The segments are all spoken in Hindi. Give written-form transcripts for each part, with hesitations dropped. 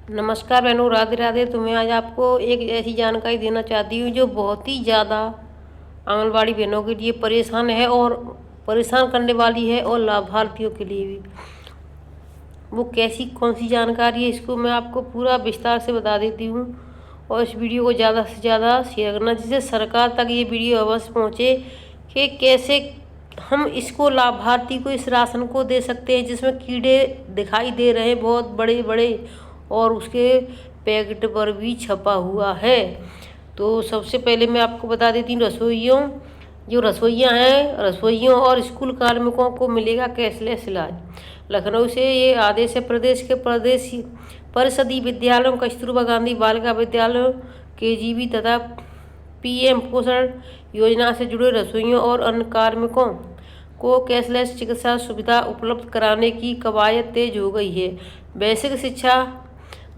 नमस्कार बहनों, राधे राधे। तो मैं आज आपको एक ऐसी जानकारी देना चाहती हूँ जो बहुत ही ज़्यादा आंगनबाड़ी बहनों के लिए परेशान है और परेशान करने वाली है, और लाभार्थियों के लिए भी। वो कैसी कौन सी जानकारी है, इसको मैं आपको पूरा विस्तार से बता देती हूँ। और इस वीडियो को ज़्यादा से ज़्यादा शेयर करना, जिससे सरकार तक ये वीडियो अवश्य पहुँचे कि कैसे हम इसको लाभार्थी को इस राशन को दे सकते हैं जिसमें कीड़े दिखाई दे रहे हैं बहुत बड़े बड़े, और उसके पैकेट पर भी छपा हुआ है। तो सबसे पहले मैं आपको बता देती हूँ, रसोइयाँ हैं, रसोइयों और स्कूल कार्मिकों को मिलेगा कैशलेस इलाज। लखनऊ से ये आदेश है। प्रदेश के परिषदीय विद्यालयों, कस्तूरबा गांधी बालिका विद्यालयों, केजीबी तथा पीएम पोषण योजना से जुड़े रसोइयों और अन्य कार्मिकों को कैशलेस चिकित्सा सुविधा उपलब्ध कराने की कवायद तेज हो गई है। बेसिक शिक्षा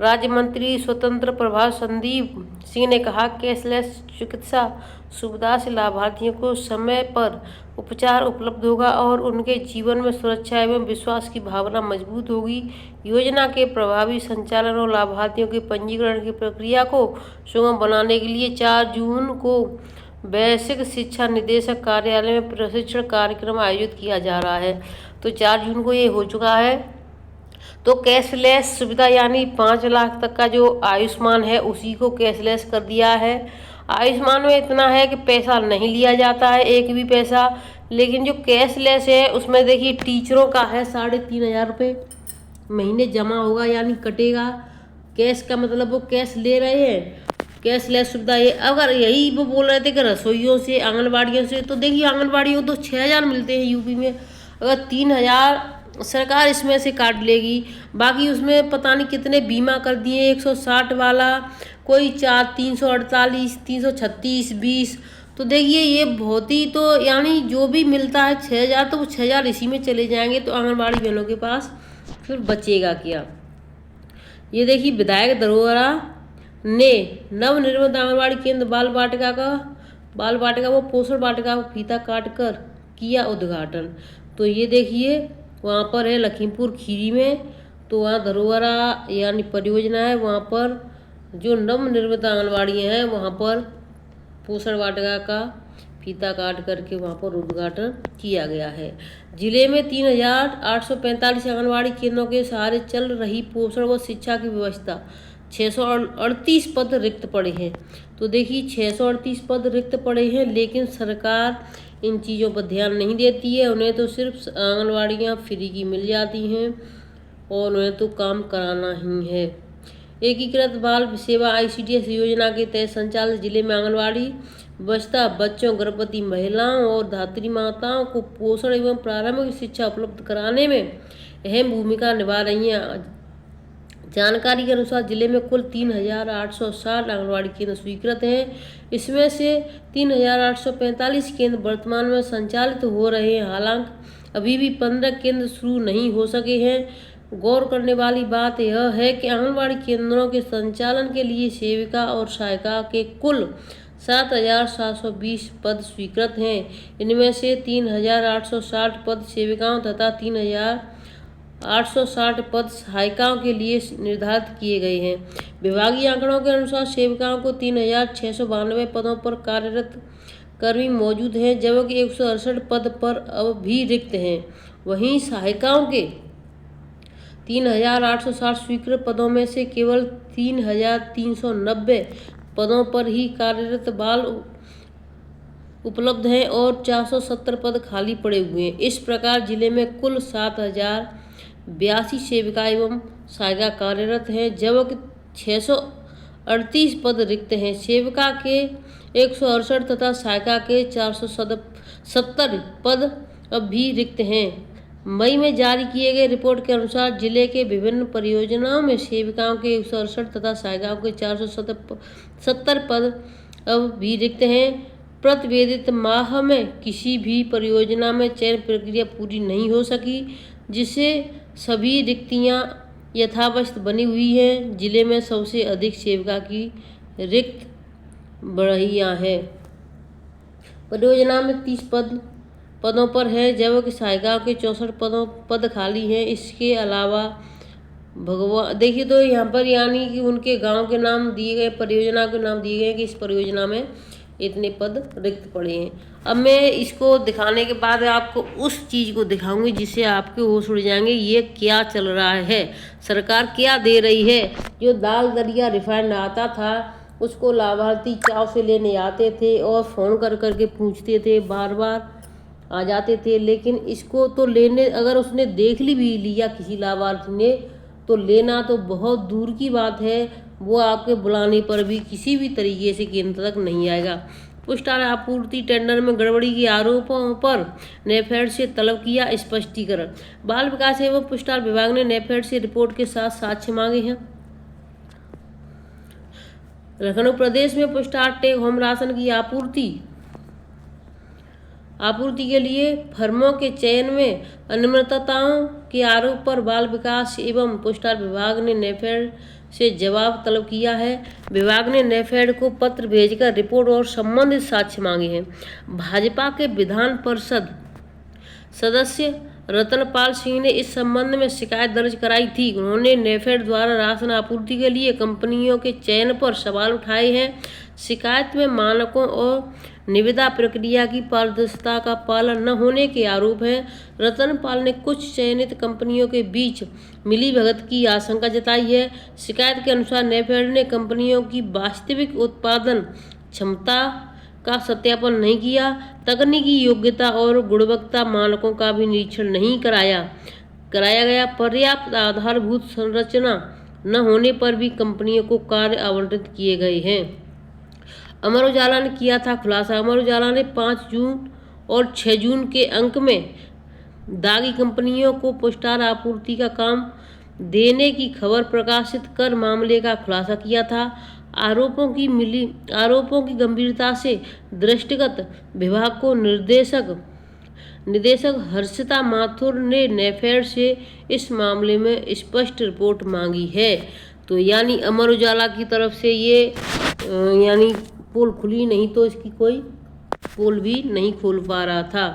राज्य मंत्री स्वतंत्र प्रभार संदीप सिंह ने कहा, कैशलेस चिकित्सा सुविधा से लाभार्थियों को समय पर उपचार उपलब्ध होगा और उनके जीवन में सुरक्षा एवं विश्वास की भावना मजबूत होगी। योजना के प्रभावी संचालन और लाभार्थियों के पंजीकरण की प्रक्रिया को सुगम बनाने के लिए 4 जून को बेसिक शिक्षा निदेशक कार्यालय में प्रशिक्षण कार्यक्रम आयोजित किया जा रहा है। तो 4 जून को ये हो चुका है। तो कैशलेस सुविधा यानी 5 लाख तक का जो आयुष्मान है उसी को कैशलेस कर दिया है। आयुष्मान में इतना है कि पैसा नहीं लिया जाता है, एक भी पैसा। लेकिन जो कैशलेस है उसमें देखिए टीचरों का है 3,500 रुपये महीने जमा होगा, यानी कटेगा। कैश का मतलब वो कैश ले रहे हैं, कैशलेस सुविधा ये। अगर यही वो बोल रहे थे कि रसोइयों से, आंगनबाड़ियों से, तो देखिए आंगनबाड़ियों को तो 6,000 मिलते हैं यूपी में। अगर 3,000 सरकार इसमें से काट लेगी, बाकी उसमें पता नहीं कितने बीमा कर दिए, 160 वाला, कोई 348, 336, 20। तो देखिए ये बहुत ही, तो यानी जो भी मिलता है 6,000, तो वो 6,000 इसी में चले जाएंगे। तो आंगनबाड़ी बहनों के पास फिर बचेगा क्या। ये देखिए विधायक दरोरा ने नवनिर्मित आंगनबाड़ी केंद्र बाल वाटिका वो पोषण वाटिका को फीता काट कर किया उद्घाटन। तो ये देखिए वहाँ पर है लखीमपुर खीरी में। तो वहाँ धरोहरा यानी परियोजना है, वहाँ पर जो नवनिर्मित आंगनबाड़ियाँ हैं वहाँ पर पोषण वाटिका का फीता काट करके वहाँ पर उद्घाटन किया गया है। जिले में 3,845 आंगनबाड़ी केंद्रों के सहारे चल रही पोषण व शिक्षा की व्यवस्था। 638 पद रिक्त पड़े हैं। तो देखिए 638 पद रिक्त पड़े हैं, लेकिन सरकार इन चीज़ों पर ध्यान नहीं देती है। उन्हें तो सिर्फ आंगनबाड़ियाँ फ्री की मिल जाती हैं और उन्हें तो काम कराना ही है। एकीकृत बाल सेवा ICDS योजना के तहत संचालित जिले में आंगनबाड़ी व्यवस्था बच्चों, गर्भवती महिलाओं और धात्री माताओं को पोषण एवं प्रारंभिक शिक्षा उपलब्ध कराने में अहम भूमिका निभा रही हैं। जानकारी के अनुसार जिले में कुल 3,860 आंगनबाड़ी केंद्र स्वीकृत हैं। इसमें से 3,845 केंद्र वर्तमान में संचालित हो रहे हैं। हालांकि अभी भी 15 केंद्र शुरू नहीं हो सके हैं। गौर करने वाली बात यह है कि आंगनबाड़ी केंद्रों के संचालन के लिए सेविका और सहायिका के कुल 7,720 पद स्वीकृत हैं। इनमें से 3,860 पद सेविकाओं तथा 3,860 पद सहायिकाओं के लिए निर्धारित किए गए हैं। विभागीय आंकड़ों के अनुसार सेविकाओं को 3,692 पदों पर कार्यरत कर्मी मौजूद हैं, जबकि 168 पद पर अब भी रिक्त हैं। वहीं सहायिकाओं के 3,860 स्वीकृत पदों में से केवल 3,390 पदों पर ही कार्यरत बाल उपलब्ध हैं और 470 पद खाली पड़े हुए हैं। इस प्रकार जिले में कुल 7,082 सेविका एवं सहायिका कार्यरत हैं, जबकि 638 पद रिक्त हैं। सेविका के 168 तथा सहायिका के 470 पद अब भी रिक्त हैं। मई में जारी किए गए रिपोर्ट के अनुसार जिले के विभिन्न परियोजनाओं में सेविकाओं के 168 तथा सहायिकाओं के 470 पद अब भी रिक्त हैं। प्रतिवेदित माह में किसी भी परियोजना में चयन प्रक्रिया पूरी नहीं हो सकी, जिससे सभी रिक्तियां यथावत बनी हुई हैं। जिले में सबसे अधिक सेविका की रिक्त बढ़इयां हैं। परियोजना में 30 पदों पर है, जबकि सहायिकाओं के 64 पद खाली हैं। इसके अलावा भगवान देखिए, तो यहाँ पर यानी कि उनके गांव के नाम दिए गए, परियोजना के नाम दिए गए कि इस परियोजना में इतने पद रिक्त पड़े हैं। अब मैं इसको दिखाने के बाद आपको उस चीज़ को दिखाऊंगी जिससे आपके होश उड़ जाएंगे ये क्या चल रहा है, सरकार क्या दे रही है। जो दाल दलिया रिफाइंड आता था उसको लाभार्थी चाव से लेने आते थे और फ़ोन कर कर के पूछते थे, बार बार आ जाते थे। लेकिन इसको तो लेने, अगर उसने देख ली भी लिया किसी लाभार्थी ने, तो लेना तो बहुत दूर की बात है, वो आपके बुलाने पर भी किसी भी तरीके से केंद्र तक नहीं आएगा। पुष्टार आपूर्ति टेंडर में गड़बड़ी के आरोपों पर नेफेड से तलब किया स्पष्टीकरण। बाल विकास एवं पुष्टार विभाग ने नेफेड से रिपोर्ट के साथ साक्ष्य मांगे हैं। लखनऊ प्रदेश में पुष्टार टेक होम राशन की आपूर्ति के लिए फर्मों के चयन में अनियमितताओं के आरोप पर बाल विकास एवं पुष्टार विभाग ने नेफेड से जवाब तलब किया है। विभाग ने नेफेड को पत्र भेजकर रिपोर्ट और संबंधित साक्ष्य मांगे हैं। भाजपा के विधान परिषद सदस्य रतनपाल सिंह ने इस संबंध में शिकायत दर्ज कराई थी। उन्होंने नेफेड द्वारा राशन आपूर्ति के लिए कंपनियों के चयन पर सवाल उठाए हैं। शिकायत में मानकों और निविदा प्रक्रिया की पारदर्शिता का पालन न होने के आरोप हैं। रतनपाल ने कुछ चयनित कंपनियों के बीच मिलीभगत की आशंका जताई है। शिकायत के अनुसार नेफेड ने कंपनियों की वास्तविक उत्पादन क्षमता का सत्यापन नहीं किया, तकनीकी योग्यता और गुणवत्ता मानकों का भी निरीक्षण नहीं कराया गया। पर्याप्त आधारभूत संरचना न होने पर भी कंपनियों को कार्य आवंटित किए गए हैं। अमर उजाला ने किया था खुलासा। अमर उजाला ने 5 जून और 6 जून के अंक में दागी कंपनियों को पुष्टार आपूर्ति का काम देने की खबर प्रकाशित कर मामले का खुलासा किया था। आरोपों की गंभीरता से दृष्टिगत विभाग को निदेशक हर्षिता माथुर ने नेफेड से इस मामले में स्पष्ट रिपोर्ट मांगी है। तो यानी अमर उजाला की तरफ से ये यानी पोल खुली नहीं तो इसकी कोई पोल भी नहीं खोल पा रहा था।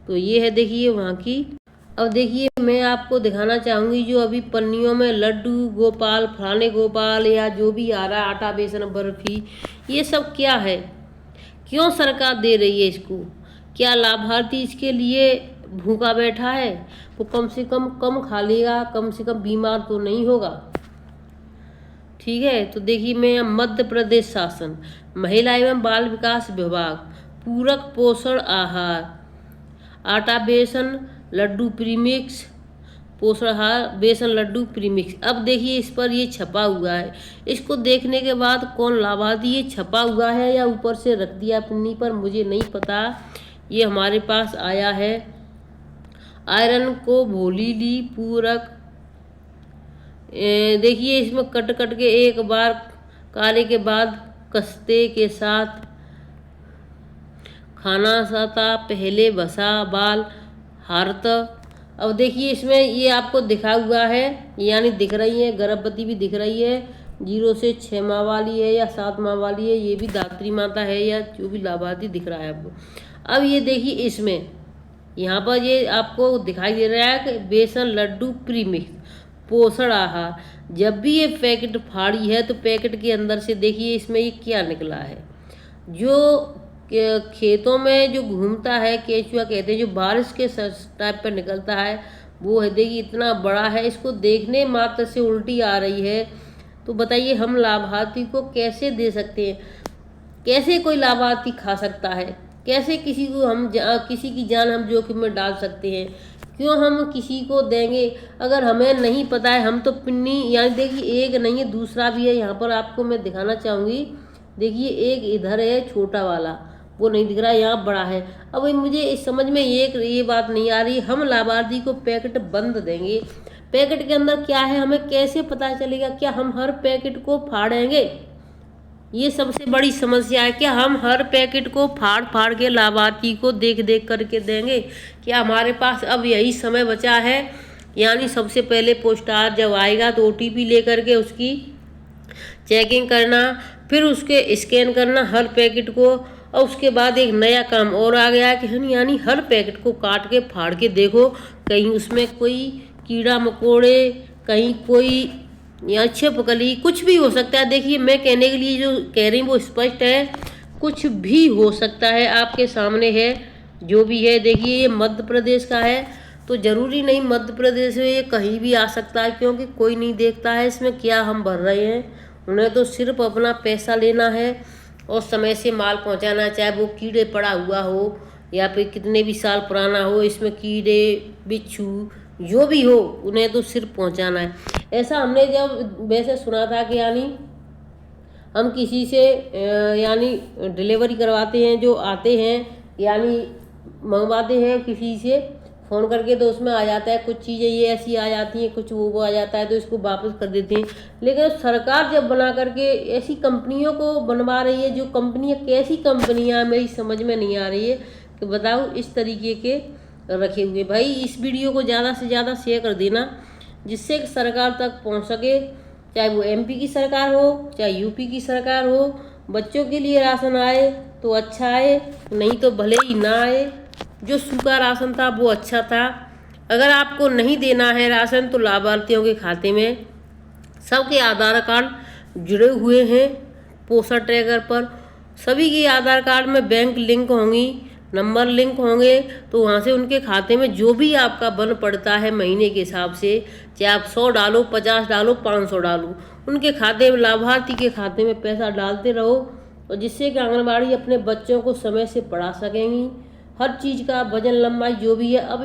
तो ये है देखिए वहाँ की। अब देखिए मैं आपको दिखाना चाहूँगी जो अभी पन्नियों में लड्डू गोपाल, फलाने गोपाल या जो भी आ रहा है, आटा बेसन बर्फी, ये सब क्या है, क्यों सरकार दे रही है इसको? क्या लाभार्थी इसके लिए भूखा बैठा है? वो कम से कम खा लेगा, कम से कम बीमार तो नहीं होगा। ठीक है, तो देखिए मैं मध्य प्रदेश शासन महिला एवं बाल विकास विभाग पूरक पोषण आहार आटा बेसन लड्डू प्रीमिक्स पोषण आहार बेसन लड्डू प्रीमिक्स। अब देखिए इस पर ये छपा हुआ है। इसको देखने के बाद कौन लाभार्थी, ये छपा हुआ है या ऊपर से रख दिया पन्नी पर, मुझे नहीं पता। ये हमारे पास आया है आयरन को भोली ली पूरक। देखिए इसमें कट कट के एक बार काले के बाद कस्ते के साथ खाना साता पहले बसा बाल हारत। अब देखिए इसमें ये आपको दिखा हुआ है, यानी दिख रही है, गर्भवती भी दिख रही है, 0 से 6 माह वाली है या 7 माह वाली है, ये भी दात्री माता है या जो भी लाभार्थी दिख रहा है आपको। अब ये देखिए इसमें यहाँ पर ये आपको दिखाई दे रहा है कि बेसन लड्डू प्रीमिक्स पोषण आहार। जब भी ये पैकेट फाड़ी है तो पैकेट के अंदर से देखिए इसमें ये क्या निकला है। जो खेतों में जो घूमता है केचुआ कहते हैं, जो बारिश के टाइप पर निकलता है वो है, देखिए इतना बड़ा है। इसको देखने मात्र से उल्टी आ रही है। तो बताइए हम लाभार्थी को कैसे दे सकते हैं? कैसे कोई लाभार्थी खा सकता है? कैसे किसी की जान हम जोखिम में डाल सकते हैं? क्यों हम किसी को देंगे अगर हमें नहीं पता है? हम तो पिन्नी यानी देखिए एक नहीं है दूसरा भी है, यहाँ पर आपको मैं दिखाना चाहूँगी। देखिए एक इधर है छोटा वाला, वो नहीं दिख रहा है, यहाँ बड़ा है। अब मुझे इस समझ में ये बात नहीं आ रही, हम लाभार्थी को पैकेट बंद देंगे, पैकेट के अंदर क्या है हमें कैसे पता चलेगा? क्या हम हर पैकेट को फाड़ेंगे? ये सबसे बड़ी समस्या है। क्या हम हर पैकेट को फाड़ के लाभार्थी को देख करके देंगे? क्या हमारे पास अब यही समय बचा है? यानी सबसे पहले पोस्टार जब आएगा तो OTP लेकर के उसकी चेकिंग करना, फिर उसके स्कैन करना हर पैकेट को, और उसके बाद एक नया काम और आ गया कि यानी हर पैकेट को काट के फाड़ के देखो कहीं उसमें कोई कीड़ा मकोड़े कहीं कोई या छिपकली, कुछ भी हो सकता है। देखिए मैं कहने के लिए जो कह रही हूँ वो स्पष्ट है, कुछ भी हो सकता है, आपके सामने है जो भी है। देखिए ये मध्य प्रदेश का है, तो ज़रूरी नहीं मध्य प्रदेश में, ये कहीं भी आ सकता है, क्योंकि कोई नहीं देखता है इसमें क्या हम भर रहे हैं। उन्हें तो सिर्फ अपना पैसा लेना है और समय से माल पहुंचाना, चाहे वो कीड़े पड़ा हुआ हो या फिर कितने भी साल पुराना हो, इसमें कीड़े बिच्छू जो भी हो, उन्हें तो सिर्फ पहुंचाना है। ऐसा हमने जब वैसे सुना था कि यानी हम किसी से यानी डिलीवरी करवाते हैं, जो आते हैं यानी मंगवाते हैं किसी से फ़ोन करके, तो उसमें आ जाता है कुछ चीज़ें ये ऐसी आ जाती हैं, कुछ वो आ जाता है, तो इसको वापस कर देते हैं। लेकिन सरकार जब बना करके ऐसी कंपनियों को बनवा रही है, जो कंपनियां कैसी कंपनियां मेरी समझ में नहीं आ रही है कि बताओ इस तरीके के रखे हुए। भाई इस वीडियो को ज़्यादा से ज़्यादा शेयर कर देना, जिससे कि सरकार तक पहुँच सके, चाहे वो MP की सरकार हो चाहे UP की सरकार हो। बच्चों के लिए राशन आए तो अच्छा आए, नहीं तो भले ही ना आए। जो सूखा राशन था वो अच्छा था। अगर आपको नहीं देना है राशन, तो लाभार्थियों के खाते में सबके आधार कार्ड जुड़े हुए हैं पोषण ट्रैकर पर, सभी के आधार कार्ड में बैंक लिंक होंगी, नंबर लिंक होंगे, तो वहाँ से उनके खाते में जो भी आपका बन पड़ता है महीने के हिसाब से, चाहे आप 100 डालो, 50 डालो, 500 डालो, उनके खाते में, लाभार्थी के खाते में पैसा डालते रहो, और जिससे कि आंगनबाड़ी अपने बच्चों को समय से पढ़ा सकेंगी। हर चीज़ का वजन लंबाई जो भी है, अब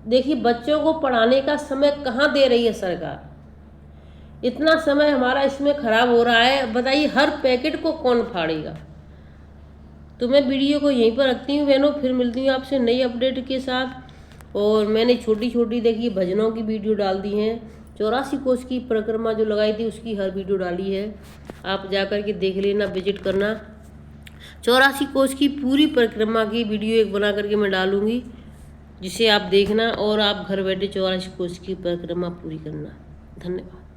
देखिए बच्चों को पढ़ाने का समय कहाँ दे रही है सरकार। इतना समय हमारा इसमें ख़राब हो रहा है, बताइए हर पैकेट को कौन फाड़ेगा। तो मैं वीडियो को यहीं पर रखती हूँ बहनों, फिर मिलती हूँ आपसे नई अपडेट के साथ। और मैंने छोटी छोटी देखिए भजनों की वीडियो डाल दी हैं, 84 कोस की परिक्रमा जो लगाई थी उसकी हर वीडियो डाली है, आप जा कर के देख लेना, विजिट करना। 84 कोस की पूरी परिक्रमा की वीडियो एक बना करके मैं डालूँगी, जिसे आप देखना और आप घर बैठे 84 कोस की परिक्रमा पूरी करना। धन्यवाद।